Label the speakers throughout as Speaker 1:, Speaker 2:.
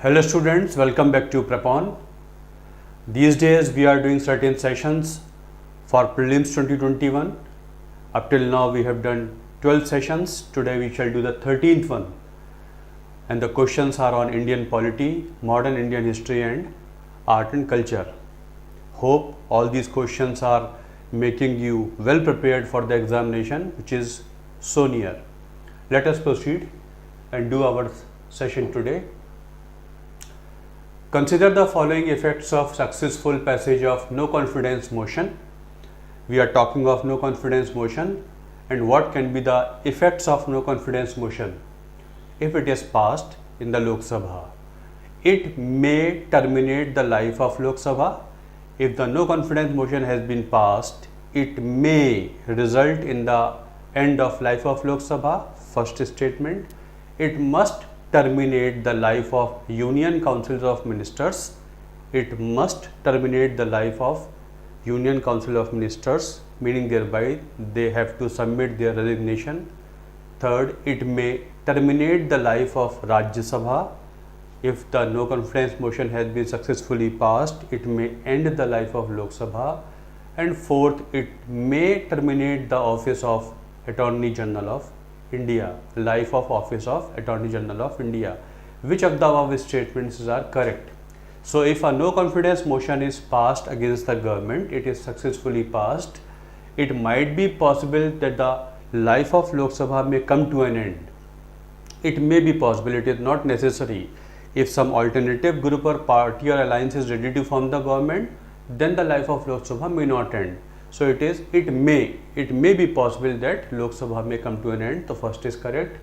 Speaker 1: Hello students, welcome back to Prepon. These days we are doing certain sessions for Prelims 2021. Up till now we have done 12 sessions. Today we shall do the 13th one. And the questions are on Indian polity, modern Indian history and art and culture. Hope all these questions are making you well prepared for the examination which is so near. Let us proceed and do our session today. Consider the following effects of successful passage of no confidence motion. We are talking of no confidence motion and what can be the effects of no confidence motion. If it is passed in the Lok Sabha, it may terminate the life of Lok Sabha. If the no confidence motion has been passed, it may result in the end of life of Lok Sabha. First statement. It must terminate the life of Union Councils of Ministers. It must terminate the life of Union Council of Ministers, meaning thereby they have to submit their resignation. Third, it may terminate the life of Rajya Sabha. If the no confidence motion has been successfully passed, it may end the life of Lok Sabha. And fourth, it may terminate the office of Attorney General of India, life of office of Attorney General of India. Which of the above statements are correct? So if a no confidence motion is passed against the government, it is successfully passed, it might be possible that the life of Lok Sabha may come to an end. It may be possible, it is not necessary. If some alternative group or party or alliance is ready to form the government, then the life of Lok Sabha may not end. So it may be possible that Lok Sabha may come to an end. The first is correct.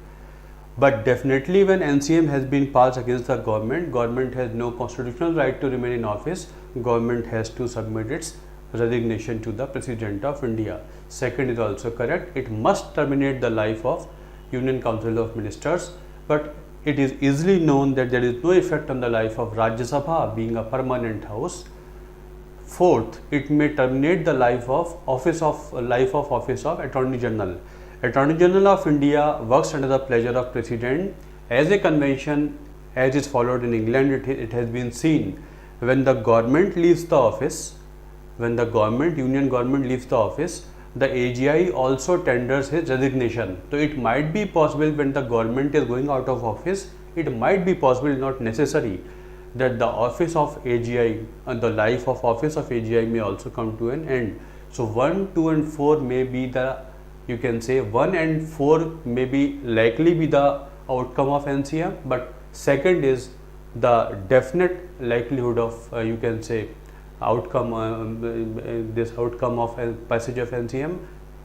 Speaker 1: But definitely when NCM has been passed against the government has no constitutional right to remain in office. Government has to submit its resignation to the President of India. Second is also correct. It must terminate the life of Union Council of Ministers. But it is easily known that there is no effect on the life of Rajya Sabha being a permanent house. Fourth, it may terminate the life of office of Attorney General. Attorney General of India works under the pleasure of President. As a convention, as is followed in England, it has been seen when the government leaves the office, Union government leaves the office, the AGI also tenders his resignation. So it might be possible when the government is going out of office, it might be possible, not necessary, that the office of AGI and the life of office of AGI may also come to an end. So 1, 2 and 4 may be the, you can say 1 and 4 may be likely be the outcome of NCM, but second is the definite likelihood of you can say outcome, this outcome of passage of NCM.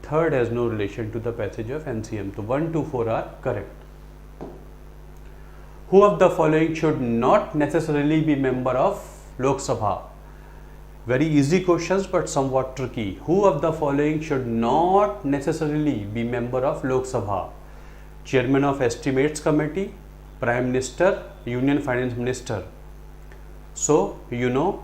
Speaker 1: Third has no relation to the passage of NCM. So 1, 2, 4 are correct. Who of the following should not necessarily be member of Lok Sabha? Very easy questions but somewhat tricky. Who of the following should not necessarily be member of Lok Sabha? Chairman of Estimates Committee, Prime Minister, Union Finance Minister. So you know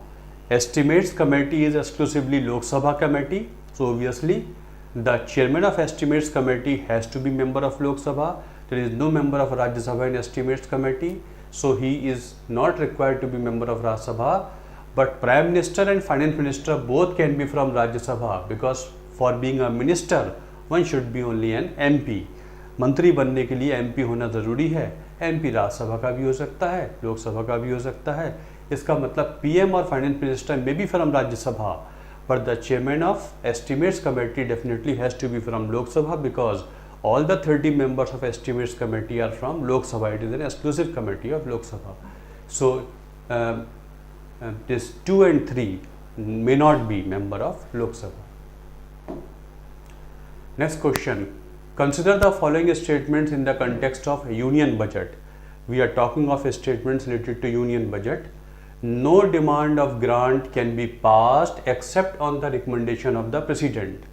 Speaker 1: Estimates Committee is exclusively Lok Sabha committee. So obviously the Chairman of Estimates Committee has to be member of Lok Sabha. There is no member of Rajya Sabha in Estimates Committee, so he is not required to be member of Rajya Sabha. But Prime Minister and Finance Minister both can be from Rajya Sabha, because for being a minister one should be only an MP. मंत्री बनने के लिए MP होना ज़रूरी है. MP राज्य सभा का भी हो सकता है, लोक सभा का भी हो सकता है. इसका मतलब PM और Finance Minister may be from Rajya Sabha, but the Chairman of Estimates Committee definitely has to be from Lok Sabha, because all the 30 members of Estimates Committee are from Lok Sabha. It is an exclusive committee of Lok Sabha. So this 2 and 3 may not be member of Lok Sabha. Next question. Consider the following statements in the context of union budget. We are talking of statements related to union budget. No demand of grant can be passed except on the recommendation of the President.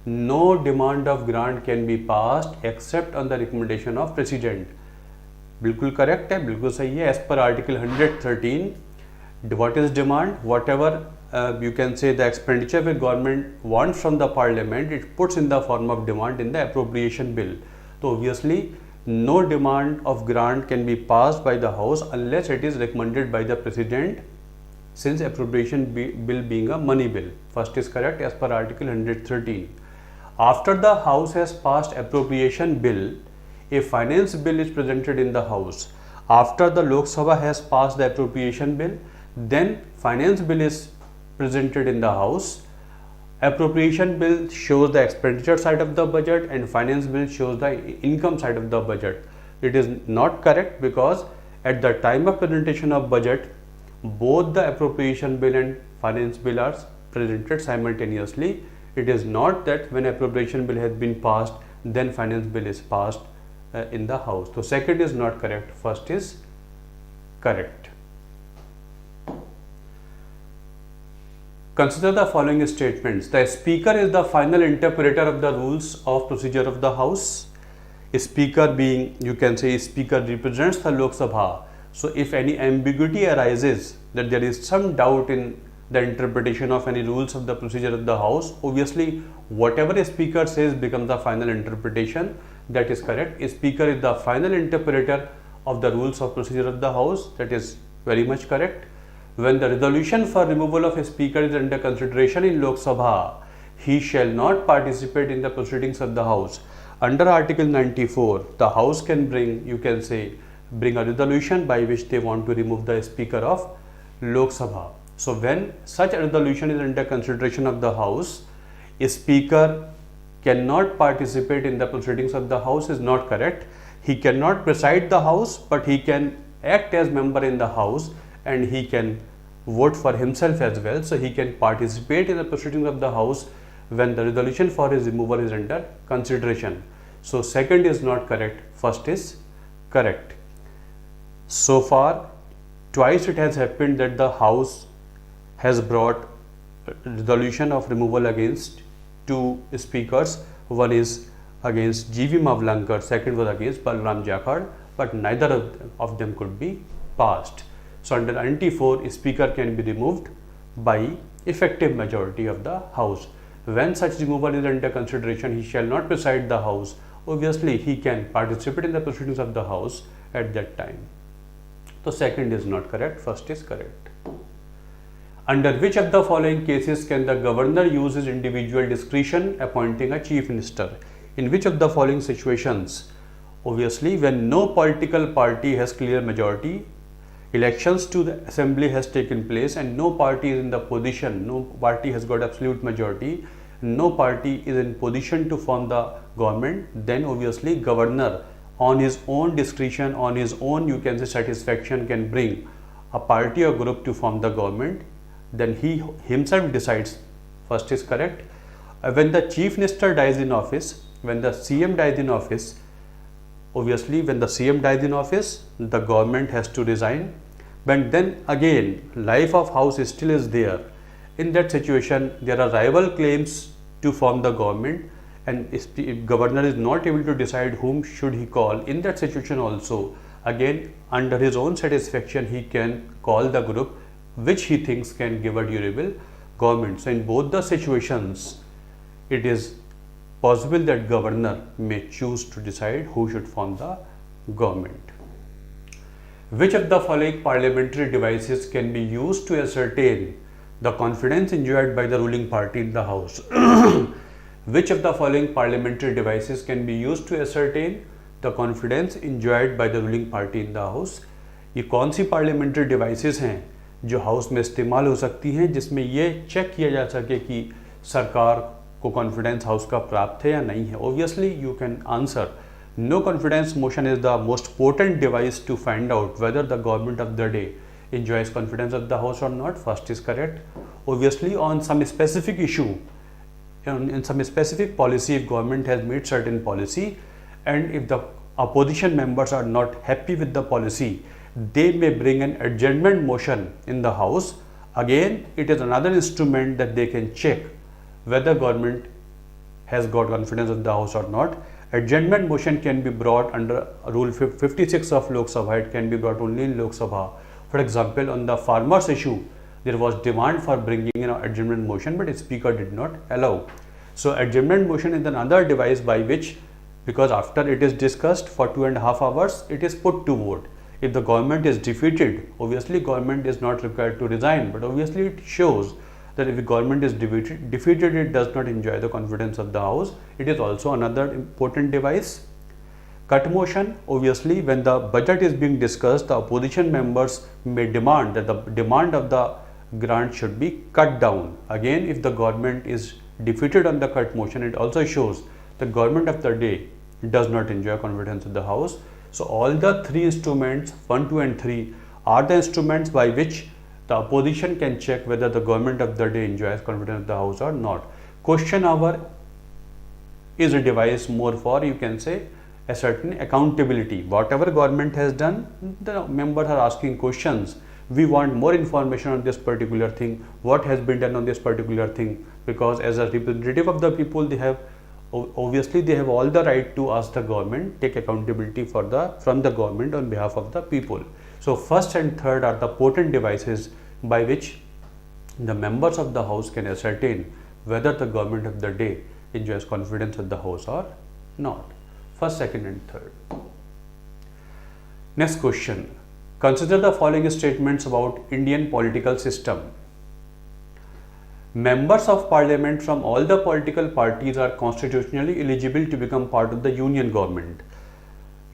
Speaker 1: No demand of grant can be passed except on the recommendation of President. बिल्कुल correct है, बिल्कुल सही है. As per Article 113, what is demand? Whatever you can say the expenditure which government wants from the Parliament, it puts in the form of demand in the appropriation bill. So obviously no demand of grant can be passed by the House unless it is recommended by the President, since appropriation bill being a money bill. First is correct as per Article 113. After the House has passed appropriation bill, a finance bill is presented in the House. After the Lok Sabha has passed the appropriation bill, then finance bill is presented in the House. Appropriation bill shows the expenditure side of the budget and finance bill shows the income side of the budget. It is not correct because at the time of presentation of budget, both the appropriation bill and finance bill are presented simultaneously. It is not that when appropriation bill has been passed, then finance bill is passed in the House. So second is not correct, first is correct. Consider the following statements. The Speaker is the final interpreter of the rules of procedure of the House. Speaker being, you can say, Speaker represents the Lok Sabha. So if any ambiguity arises, that there is some doubt in the interpretation of any rules of the procedure of the House, obviously whatever a Speaker says becomes the final interpretation. That is correct. A Speaker is the final interpreter of the rules of procedure of the House. That is very much correct. When the resolution for removal of a Speaker is under consideration in Lok Sabha, he shall not participate in the proceedings of the House. Under Article 94, the House can bring, you can say, bring a resolution by which they want to remove the Speaker of Lok Sabha. So when such a resolution is under consideration of the House, a Speaker cannot participate in the proceedings of the House is not correct. He cannot preside the House, but he can act as member in the House and he can vote for himself as well. So he can participate in the proceedings of the House when the resolution for his removal is under consideration. So second is not correct, first is correct. So far, twice it has happened that the House has brought resolution of removal against two speakers. One is against G.V. Mavlankar, second was against Balram Jakhar, but neither of them could be passed. So under 94, Speaker can be removed by effective majority of the House. When such removal is under consideration, he shall not preside the House. Obviously, he can participate in the proceedings of the House at that time. So second is not correct, first is correct. Under which of the following cases can the Governor use his individual discretion appointing a Chief Minister? In which of the following situations? Obviously, when no political party has clear majority, elections to the assembly has taken place and no party is in the position, no party has got absolute majority, no party is in position to form the government, then obviously Governor on his own discretion, on his own, you can say, satisfaction, can bring a party or group to form the government. Then he himself decides. First is correct. When the Chief Minister dies in office, when the CM dies in office, obviously when the CM dies in office, the government has to resign. But then again, life of House still is there. In that situation, there are rival claims to form the government, and if Governor is not able to decide whom should he call, in that situation also, again under his own satisfaction, he can call the group which he thinks can give a durable government. So in both the situations, it is possible that Governor may choose to decide who should form the government. Which of the following parliamentary devices can be used to ascertain the confidence enjoyed by the ruling party in the House? Which of the following parliamentary devices can be used to ascertain the confidence enjoyed by the ruling party in the House? ये कौन सी parliamentary devices हैं जो house में इस्तेमाल हो सकती हैं जिसमें ये चेक किया जा सके कि सरकार को कॉन्फिडेंस हाउस का प्राप्त है या नहीं है? Obviously, you can answer. No confidence motion is the most potent device to find out whether the government of the day enjoys confidence of the House or not. First is correct. Obviously, on some specific issue, in some specific policy, if government has made certain policy and if the opposition members are not happy with the policy, they may bring an adjournment motion in the House. Again, it is another instrument that they can check whether government has got confidence of the House or not. Adjournment motion can be brought under Rule 56 of Lok Sabha. It can be brought only in Lok Sabha. For example, on the farmers issue, there was demand for bringing in an adjournment motion, but the Speaker did not allow. So adjournment motion is another device by which because after it is discussed for 2.5 hours, it is put to vote. If the government is defeated, obviously government is not required to resign, but obviously it shows that if the government is defeated, it does not enjoy the confidence of the House. It is also another important device. Cut motion, obviously when the budget is being discussed, the opposition members may demand that the demand of the grant should be cut down. Again, if the government is defeated on the cut motion, it also shows the government of the day does not enjoy confidence of the House. So all the three instruments, 1, 2 and 3 are the instruments by which the opposition can check whether the government of the day enjoys confidence of the House or not. Question hour is a device more for, you can say, a certain accountability. Whatever government has done, the members are asking questions. We want more information on this particular thing. What has been done on this particular thing? Because as a representative of the people, they have obviously they have all the right to ask the government, take accountability from the government on behalf of the people. So first and third are the potent devices by which the members of the House can ascertain whether the government of the day enjoys confidence of the House or not. First, second and third. Next question. Consider the following statements about Indian political system. Members of parliament from all the political parties are constitutionally eligible to become part of the union government.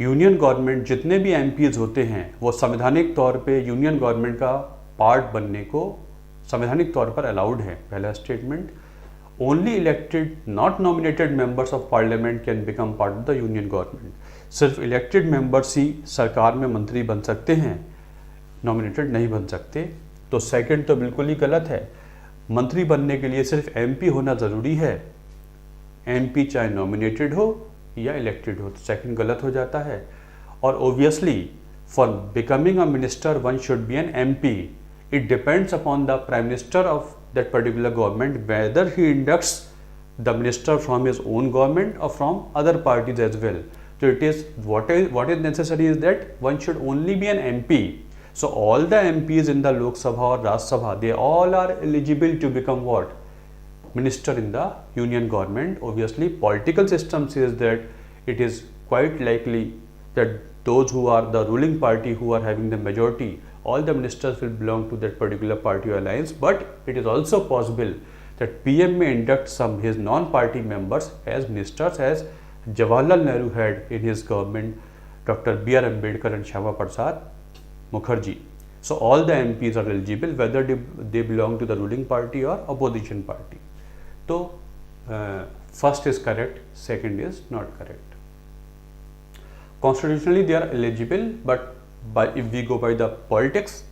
Speaker 1: Union government जितने भी MPs होते हैं वो संवैधानिक तौर पे union government का part बनने को संवैधानिक तौर पर अलाउड है. पहला statement. Only elected not nominated members of parliament can become part of the union government. सिर्फ इलेक्टेड मेंबर्स ही सरकार में मंत्री बन सकते हैं, नॉमिनेटेड नहीं बन सकते. तो सेकंड तो बिल्कुल ही गलत है. मंत्री बनने के लिए सिर्फ MP होना ज़रूरी है. MP चाहे नॉमिनेटेड हो या इलेक्टेड हो, तो सेकंड गलत हो जाता है. और obviously for becoming a minister one should be an MP. It depends upon the prime minister of that particular government whether he inducts the minister from his own government और from other parties as well. So it is what is necessary is that one should only be an MP. So all the MPs in the Lok Sabha or Raj Sabha, they all are eligible to become what? Minister in the union government. Obviously political system says that it is quite likely that those who are the ruling party, who are having the majority, all the ministers will belong to that particular party or alliance. But it is also possible that PM may induct some his non-party members as ministers, as Jawaharlal Nehru had in his government Dr. B.R. Ambedkar and Shyama Prasad Mukherjee. So all the MPs are eligible whether they belong to the ruling party or opposition party. So first is correct, second is not correct. Constitutionally they are eligible, but if we go by the politics,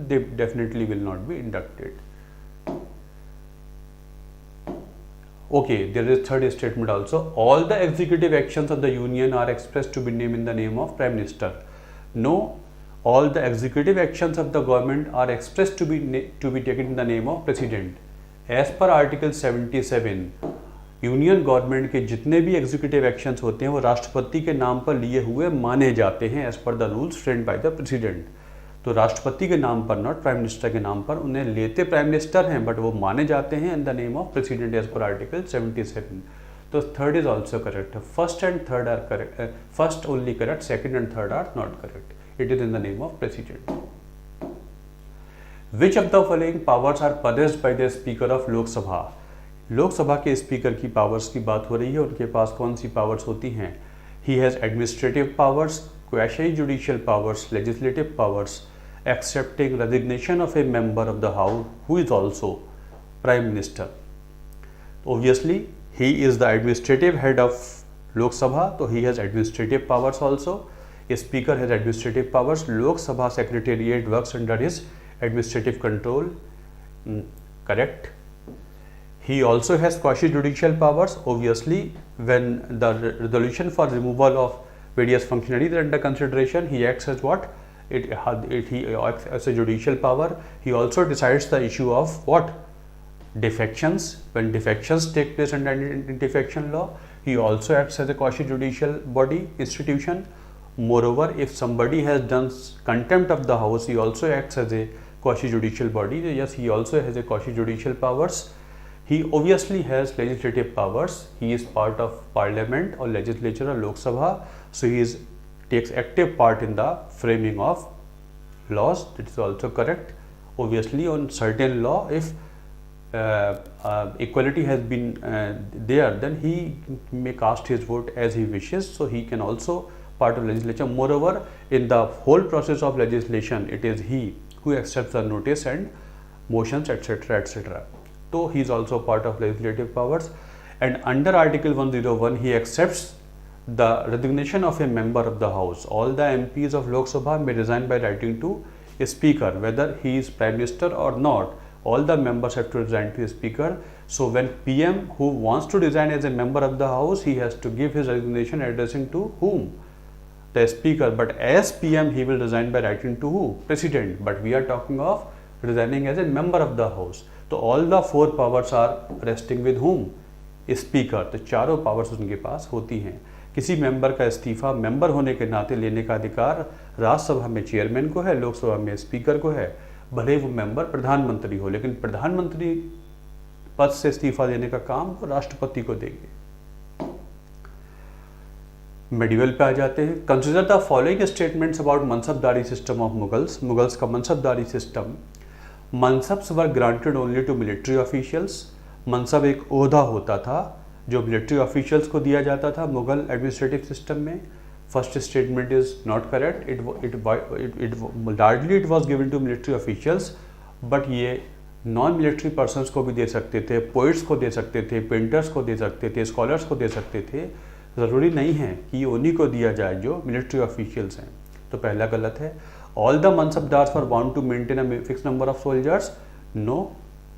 Speaker 1: they definitely will not be inducted. Okay, there is third statement also. All the executive actions of the union are expressed to be named in the name of Prime Minister. No, all the executive actions of the government are expressed to be taken in the name of President. As per Article 77, union government के जितने भी executive actions होते हैं वो राष्ट्रपति के नाम पर लिए हुए माने जाते हैं as per the rules framed by the president. तो राष्ट्रपति के नाम पर, नॉट प्राइम मिनिस्टर के नाम पर. उन्हें लेते प्राइम मिनिस्टर हैं बट वो माने जाते हैं in the name of president as पर आर्टिकल 77. तो third is also correct. First and third are correct. First only correct, second and third are not correct. It is in the name of president. Which of the following powers are possessed by the speaker of Lok Sabha. Lok Sabha के speaker की powers की बात हो रही है. उनके पास कौन सी powers होती हैं? He has administrative powers, quasi judicial powers, legislative powers, accepting resignation of a member of the house who is also prime minister. Obviously he is the administrative head of Lok Sabha, so he has administrative powers also. A speaker has administrative powers. Lok Sabha secretariat works under his administrative control. Correct. He also has quasi judicial powers. Obviously when the resolution for removal of various functionaries are under consideration, he acts as what? He acts as a judicial power. He also decides the issue of what? Defections. When defections take place under anti-defection law, he also acts as a quasi-judicial body, institution. Moreover, if somebody has done contempt of the house, he also acts as a quasi-judicial body. Yes, he also has a quasi-judicial powers. He obviously has legislative powers. He is part of parliament or legislature or Lok Sabha, so he takes active part in the framing of laws. It is also correct. Obviously, on certain law, if equality has been there, then he may cast his vote as he wishes. So he can also part of legislature. Moreover, in the whole process of legislation, it is he who accepts the notice and motions, etc., etc. So he is also part of legislative powers. And under Article 101, he accepts the resignation of a member of the House. All the MPs of Lok Sabha may resign by writing to a speaker, whether he is Prime Minister or not. All the members have to resign to a speaker. So when PM who wants to resign as a member of the House, he has to give his resignation addressing to whom? The speaker. But as PM, he will resign by writing to who? President. But we are talking of resigning as a member of the House. तो all the four powers are resting with whom? Speaker. तो चारों powers उनके पास होती हैं. किसी member का इस्तीफा member होने के नाते लेने का अधिकार राज्यसभा में चेयरमैन को है, लोकसभा में स्पीकर को है, भले वो मेंबर प्रधानमंत्री हो. लेकिन प्रधानमंत्री पद से इस्तीफा देने का काम वो राष्ट्रपति को देंगे. मेडिवल पे आ जाते हैं. Consider the following statements about mansabdari system of Mughals. Mughals का mansabdari system. Mansabs were granted only to military officials. मनसब एक ओहदा होता था जो मिलिट्री ऑफिशियल्स को दिया जाता था मुगल एडमिनिस्ट्रेटिव सिस्टम में. First statement is not correct. Largely it was given to military officials, but ये नॉन मिलिट्री पर्सनस को भी दे सकते थे, पोइट्स को दे सकते थे, पेंटर्स को दे सकते थे, स्कॉलर्स को दे सकते थे. ज़रूरी नहीं है कि ये उन्हीं को दिया जाए जो मिलिट्री ऑफिशियल्स हैं. तो पहला गलत है. All the mansabdars were bound to maintain a fix number of soldiers. No.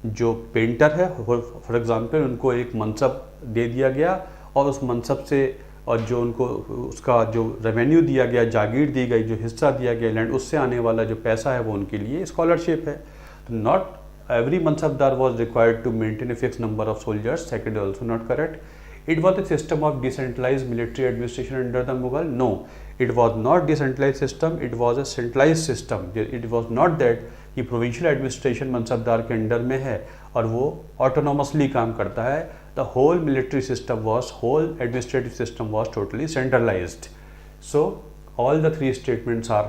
Speaker 1: जो पेंटर है फॉर एग्जांपल उनको एक मनसब दे दिया गया और उस मनसब से और जो उनको उसका जो रेवेन्यू दिया गया, जागीर दी गई, जो हिस्सा दिया गया लैंड, उससे आने वाला जो पैसा है वो उनके लिए स्कॉलरशिप है. Not every mansabdar was required to maintain a fix number of soldiers. Second also not correct. It was a system of decentralized military administration under the Mughal. No, it was not decentralized system. It was a centralized system. It was not that कि provincial administration mansabdar के under में है और वो autonomously काम करता है. The whole military system was, whole administrative system was totally centralized. So all the three statements are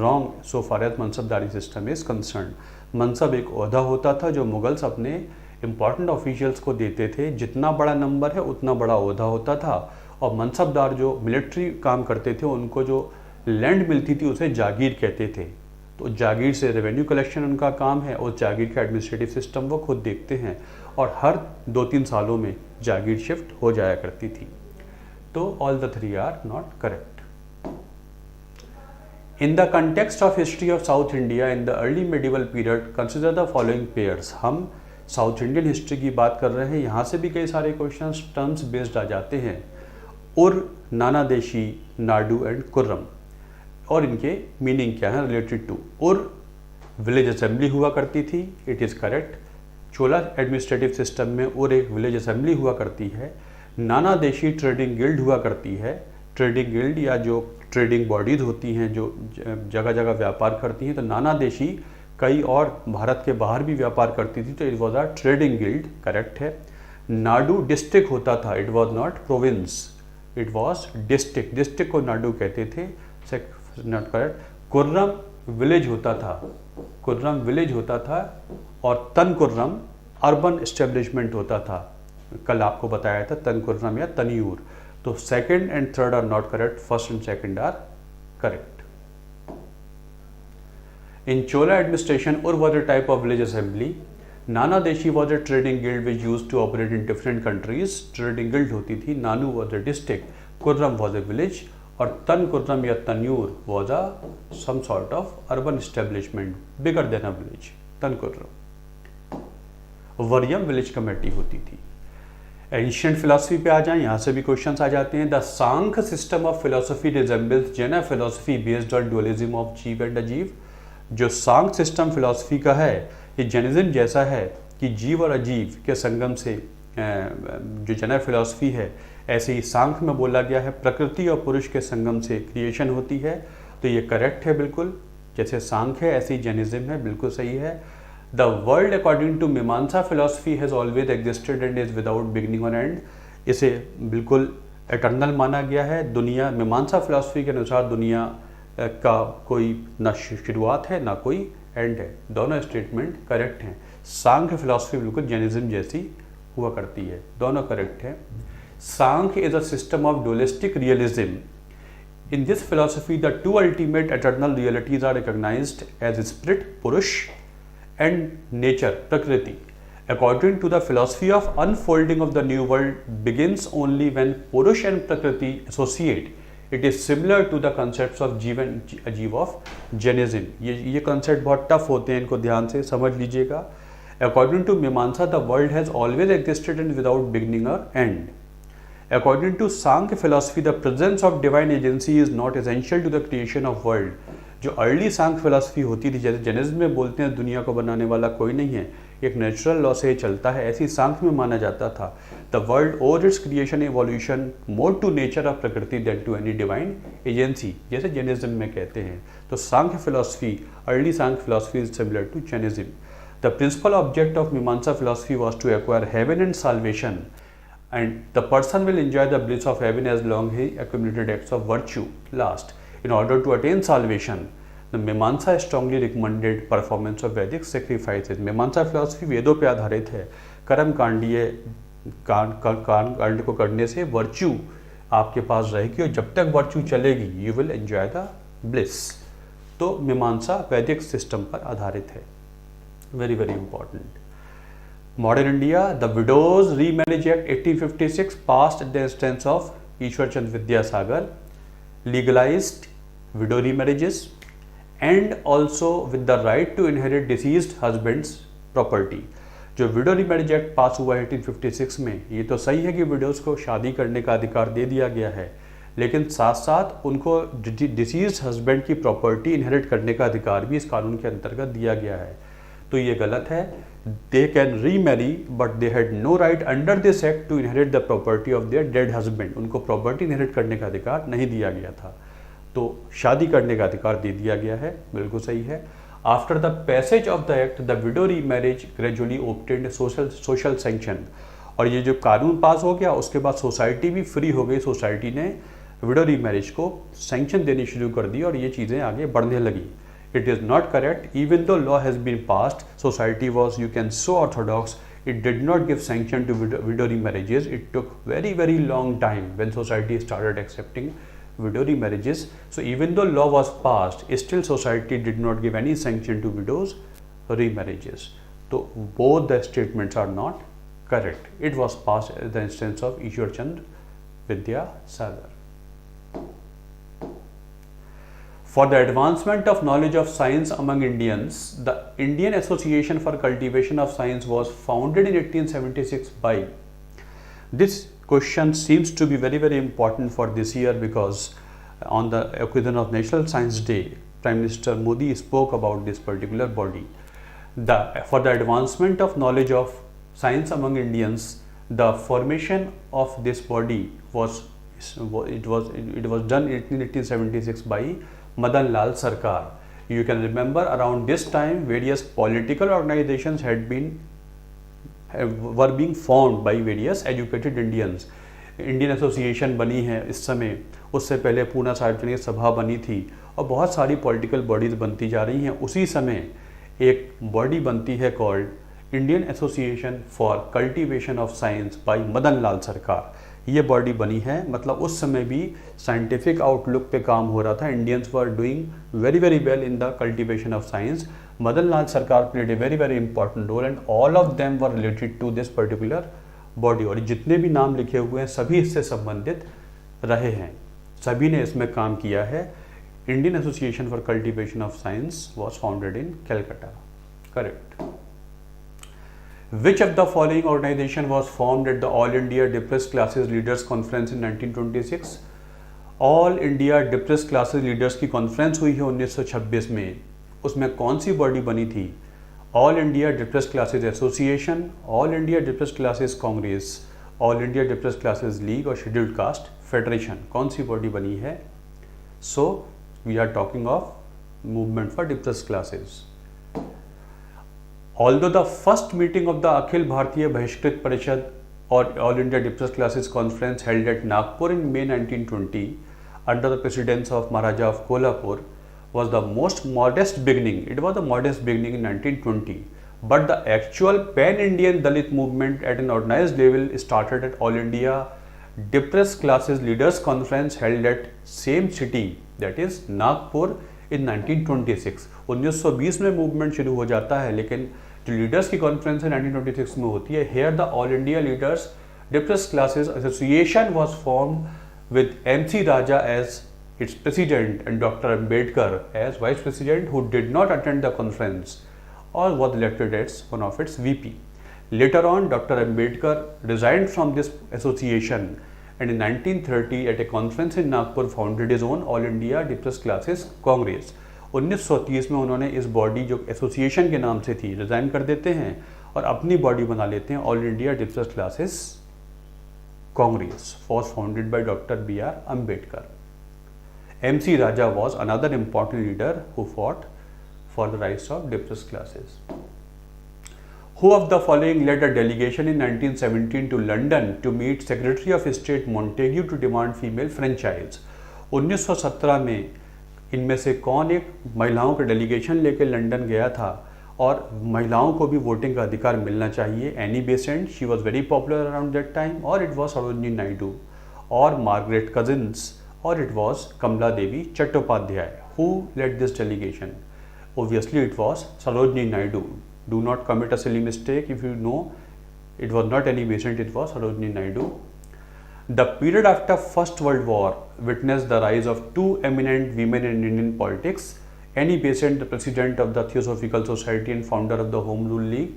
Speaker 1: wrong so far as मनसबदारी system is concerned. मनसब एक ओहदा होता था जो मुगल्स अपने इम्पॉर्टेंट ऑफिशियल्स को देते थे. जितना बड़ा नंबर है उतना बड़ा ओहदा होता था. और मनसबदार जो मिलिट्री काम करते थे उनको जो लैंड मिलती थी उसे जागीर कहते थे. तो जागीर से रेवेन्यू कलेक्शन उनका काम है और जागीर का एडमिनिस्ट्रेटिव सिस्टम वो खुद देखते हैं. और हर 2-3 सालों में जागीर शिफ्ट हो जाया करती थी. तो all the three are not correct. In the context of history of south India in the early medieval period consider the following pairs. हम साउथ इंडियन हिस्ट्री की बात कर रहे हैं. यहाँ से भी कई सारे क्वेश्चंस टर्म्स बेस्ड आ जाते हैं. उर, नानादेशी, नाडू एंड कुर्रम. और इनके मीनिंग क्या है रिलेटेड टू. उर विलेज असेंबली हुआ करती थी. It is correct. Chola administrative system में उर एक विलेज असेंबली हुआ करती है. नानादेशी ट्रेडिंग गिल्ड हुआ करती है. ट्रेडिंग गिल्ड या जो ट्रेडिंग बॉडीज होती हैं जो जगह जगह व्यापार करती हैं. तो नानादेशी कई और भारत के बाहर भी व्यापार करती थी. तो it was a trading guild. Correct है. नाडू डिस्ट्रिक्ट होता था. It was not province. It was district. District को नाडू कहते थे. Not correct. कुर्रम विलेज होता था. कुर्रम विलेज होता था. और तन कुर्रम अर्बन एस्टेब्लिशमेंट होता था. कल आपको बताया था तन कुर्रम या तनियूर. तो second and third are not correct. First and second are correct. In Chola administration, Ur was a type of village assembly. Nanadeshi was a trading guild which used to operate in different countries. Trading guild होती थी. Nanu was a district. Kurram was a village. और तन कुर्रम या तन्यूर was a some sort of urban establishment bigger than a village. तन Kurram. Wariyam village committee होती थी. Ancient philosophy पे आ जाएं. यहाँ से भी क्वेश्चंस आ जाते हैं. The Sankhya system of philosophy resembles Jain philosophy based on dualism of जीव एंड अजीव. जो सांख्य सिस्टम फिलॉसफी का है ये जैनिज्म जैसा है कि जीव और अजीव के संगम से जो जैन फिलॉसफी है ऐसे ही सांख्य में बोला गया है प्रकृति और पुरुष के संगम से क्रिएशन होती है. तो ये करेक्ट है बिल्कुल. जैसे सांख्य है ऐसे ही जैनिज्म है. बिल्कुल सही है. द वर्ल्ड अकॉर्डिंग टू मीमांसा philosophy has always existed and is without beginning और एंड। इसे बिल्कुल एटर्नल माना गया है। दुनिया मीमांसा फिलोसफी के अनुसार दुनिया का कोई ना शुरुआत है ना कोई एंड है। दोनों स्टेटमेंट करेक्ट हैं। सांख्य फिलोसफी बिल्कुल जैनिज्म जैसी हुआ करती है, दोनों करेक्ट है। Samkhya is a system of dualistic realism. In this philosophy, the two ultimate eternal realities are recognized as spirit, Purush, and nature, Prakriti. According to the philosophy of unfolding of the new world begins only when Purush and Prakriti associate. It is similar to the concepts of Jiva and Ajiva of Jainism. ये concept बहुत tough होते हैं, इनको ध्यान से समझ लीजिएगा। According to Mimamsa, the world has always existed and without beginning or end. According to Sankhya philosophy, the presence of divine agency is not essential to the creation of world. जो early Samkhya philosophy होती थी, जैसे जैनिज्म में बोलते हैं दुनिया को बनाने वाला कोई नहीं है, एक नेचुरल लॉ से चलता है, ऐसी सांख्य में माना जाता था। The world over its creation evolution more to nature of prakriti than to any divine agency, जैसे जैनिज्म में कहते हैं। तो Samkhya philosophy, early Samkhya philosophy is similar to Jainism. The principal object of Mimamsa philosophy was to acquire heaven and salvation, and the person will enjoy the bliss of heaven as long he accumulated acts of virtue last. In order to attain salvation, the Mimamsa strongly recommended performance of Vedic sacrifices. Mimamsa philosophy वेदों पे आधारित है। कर्म कांडीय कांड को करने से virtue आपके पास रहेगी और जब तक वर्च्यू चलेगी you will enjoy the bliss. तो मीमांसा वैदिक सिस्टम पर आधारित है। Very very important. Modern India, the Widows Remarriage Act 1856 passed at the instance of Ishwar Chand Vidyasagar, legalized widow remarriages and also with the right to inherit deceased husband's property. जो window remarriage act पास हुआ है 1856 में, ये तो सही है कि widows को शादी करने का अधिकार दे दिया गया है, लेकिन साथ साथ उनको डिसीज्ड हस्बैंड की प्रॉपर्टी इनहेरिट करने का अधिकार भी इस कानून के अंतर्गत दिया गया है। तो ये गलत है। They can remarry, but they had no right under this act to inherit the property of their dead husband. उनको प्रॉपर्टी इनहेरिट करने का अधिकार नहीं दिया गया था, तो शादी करने का अधिकार दे दिया गया है, बिल्कुल सही है। After the passage of the act, the widow remarriage gradually obtained social sanction. और ये जो कानून पास हो गया उसके बाद सोसाइटी भी फ्री हो गई। सोसाइटी ने विडो रीमैरिज को सैंक्शन देनी शुरू कर दी और ये चीज़ें आगे बढ़ने लगी। It is not correct. Even though law has been passed, society was, you can so orthodox, it did not give sanction to widow remarriages. It took very, very long time when society started accepting widow remarriages. So even though law was passed, still society did not give any sanction to widows remarriages. So both the statements are not correct. It was passed at the instance of Ishwar Chand Vidyasagar. For the advancement of knowledge of science among Indians, the Indian Association for Cultivation of Science was founded in 1876 by. This question seems to be very, very important for this year because on the occasion of National Science Day, Prime Minister Modi spoke about this particular body. For the advancement of knowledge of science among Indians, the formation of this body was done in 1876 by Madan Lal Sarkar. You can remember around this time various political organizations were being formed by various educated Indians. Indian association बनी है इस समय, उससे पहले पूना सार्वजनिक सभा बनी थी और बहुत सारी पॉलिटिकल बॉडीज बनती जा रही हैं। उसी समय एक बॉडी बनती है called Indian Association for Cultivation of Science by Madan Lal Sarkar. ये बॉडी बनी है, मतलब उस समय भी साइंटिफिक आउटलुक पे काम हो रहा था। Indians were doing very very well in the cultivation of science. Madan Lal Sarkar played a very very important role and all of them were related to this particular body. और जितने भी नाम लिखे हुए हैं सभी इससे संबंधित रहे हैं, सभी ने इसमें काम किया है। Indian Association for Cultivation of science was founded in Calcutta. Correct. Which of the following organization was formed at the All India Depressed Classes Leaders Conference in 1926? All India Depressed Classes Leaders की conference हुई है 1926 में। उसमें कौन सी body बनी थी? All India depressed classes association, all India depressed classes congress, all India depressed classes league और शेड्यूल्ड कास्ट फेडरेशन। कौन सी बॉडी बनी है? So we are talking of movement for depressed classes. Although the first meeting of the Akhil Bharatiya Bahishkrit Parishad or All India Depressed Classes Conference held at Nagpur in May 1920 under the presidence of Maharaja of Kolhapur was the most modest beginning. It was a modest beginning in 1920, but the actual pan-Indian Dalit movement at an organized level started at All India Depressed Classes Leaders Conference held at same city, that is Nagpur, in 1926. 1920 में movement शुरू हो जाता है, लेकिन जो leaders की conference है 1926 में होती है. Here the all India leaders depressed classes association was formed with MC Raja as its president and Dr. Ambedkar as vice president, who did not attend the conference or was elected as one of its VP. Later on, Dr. Ambedkar resigned from this association and in 1930 at a conference in Nagpur founded his own All India Depressed Classes Congress. 1930 में उन्होंने इस body जो association के नाम से थी resign कर देते हैं और अपनी बॉडी बना लेते हैं all India depressed classes Congress, was founded by Dr. B.R. Ambedkar. MC Raja was another important leader who fought for the rights of depressed classes. Who of the following led a delegation in 1917 to London to meet Secretary of State Montagu to demand female franchise? 1917 में इनमें से कौन एक महिलाओं का delegation लेकर London गया था और महिलाओं को भी वोटिंग का अधिकार मिलना चाहिए? Annie Besant, she was very popular around that time, और इट वॉज सरोजिनी नायडू, और मार्गरेट कजिन्स, और it was Kamala Devi Chattopadhyay. Who led this delegation? Obviously it was Sarojini Naidu. Do not commit a silly mistake if you know it was not any Besant, it was Sarojini Naidu. The period after First World War witnessed the rise of two eminent women in Indian politics. Annie Besant, the president of the Theosophical Society and founder of the Home Rule League,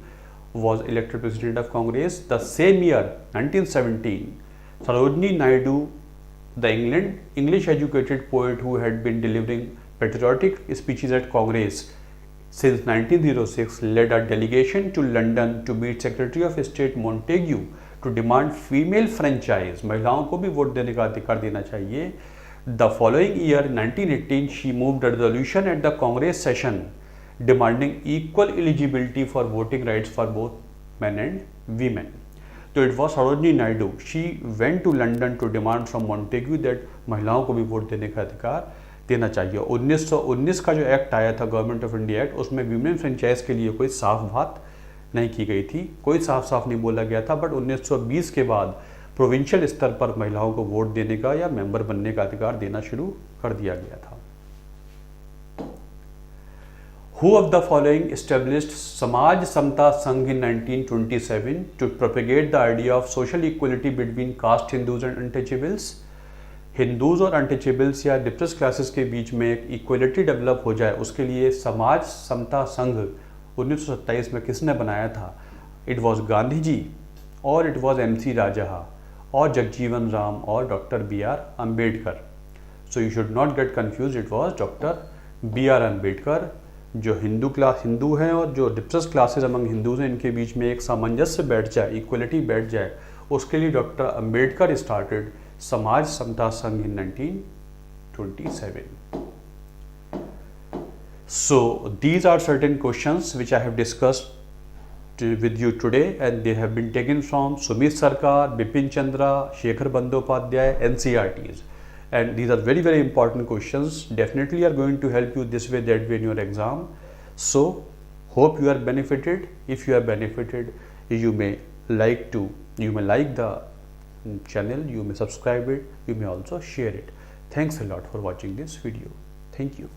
Speaker 1: was elected president of Congress. The same year, 1917, Sarojini Naidu, the English educated poet who had been delivering patriotic speeches at Congress since 1906, led a delegation to London to meet Secretary of State Montagu to demand female franchise. महिलाओं को भी vote देने का अधिकार देना चाहिए. The following year, 1918, she moved a resolution at the Congress session demanding equal eligibility for voting rights for both men and women. So it was Sarojini Naidu. She went to London to demand from Montagu that महिलाओं को भी vote देने का अधिकार देना चाहिए. 1919 का जो एक्ट आया था, गवर्नमेंट ऑफ इंडिया एक्ट, उसमें विमेन फ्रेंचाइज के लिए कोई साफ बात नहीं की गई थी, कोई साफ नहीं बोला गया था. बट 1920 के बाद प्रोविंशियल स्तर पर महिलाओं को वोट देने का या मेंबर बनने का अधिकार देना शुरू कर दिया गया था. Who of the following established समाज समता संघ in 1927 to propagate the idea of social equality between caste Hindus and untouchables? Hindus और अनटचेबल्स या डिप्रेस क्लासेस के बीच में एक इक्वलिटी डेवलप हो जाए, उसके लिए समाज समता संघ 1927 में किसने बनाया था? इट वॉज गांधी जी, और इट वॉज MC राजा, और जगजीवन राम, और doctor B.R. Ambedkar. So you should not get confuse, it was doctor B.R. Ambedkar. जो हिंदू हैं और जो डिप्रेस क्लासेस अमंग हिंदूज हैं, इनके बीच में एक सामंजस्य बैठ जाए, इक्वलिटी बैठ जाए, उसके लिए डॉक्टर अम्बेडकर स्टार्टेड समाज समता संघ in 1927. So these are certain questions which I have discussed with you today, and they have been taken from Sumit Sarkar, Bipin Chandra, Shekhar Bandyopadhyay, NCERTs, and these are very important questions. Definitely are going to help you this way, that way in your exam. So hope you are benefited. If you are benefited, you may like the channel, you may subscribe it, you may also share it. Thanks a lot for watching this video. Thank you.